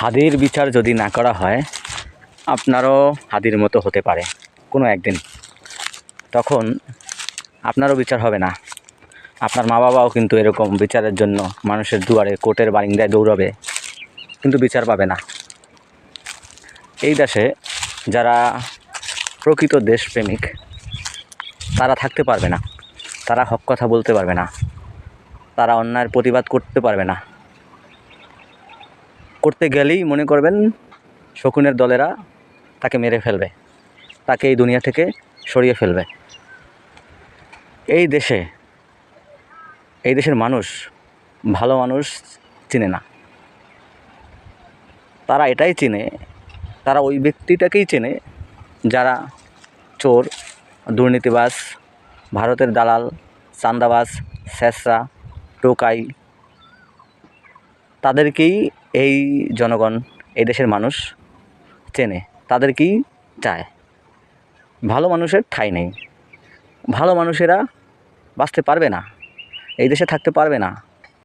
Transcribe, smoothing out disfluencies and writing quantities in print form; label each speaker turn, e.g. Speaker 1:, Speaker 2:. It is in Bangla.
Speaker 1: হাদির বিচার যদি না করা হয়, আপনারও হাদির মতো হতে পারে কোনো একদিন। তখন আপনারও বিচার হবে না। আপনার মা বাবাও কিন্তু এরকম বিচারের জন্য মানুষের দুয়ারে কোর্টের বারিন্দায় দৌড়াবে, কিন্তু বিচার পাবে না। এই দেশে যারা প্রকৃত দেশপ্রেমিক তারা থাকতে পারবে না, তারা হক কথা বলতে পারবে না, তারা অন্যায়ের প্রতিবাদ করতে পারবে না। করতে গেলেই মনে করবেন শকুনের দলেরা তাকে মেরে ফেলবে, তাকে এই দুনিয়া থেকে সরিয়ে ফেলবে। এই দেশের মানুষ ভালো মানুষ চিনে না। তারা এটাই চিনে, তারা ওই ব্যক্তিটাকেই চেনে যারা চোর, দুর্নীতিবাজ, ভারতের দালাল, চাঁদাবাজ, ছেঁচড়া, টোকাই, তাদেরকেই এই জনগণ, এই দেশের মানুষ চেনে, তাদেরকেই চায়। ভালো মানুষের ঠাঁই নেই, ভালো মানুষেরা বাঁচতে পারবে না, এই দেশে থাকতে পারবে না।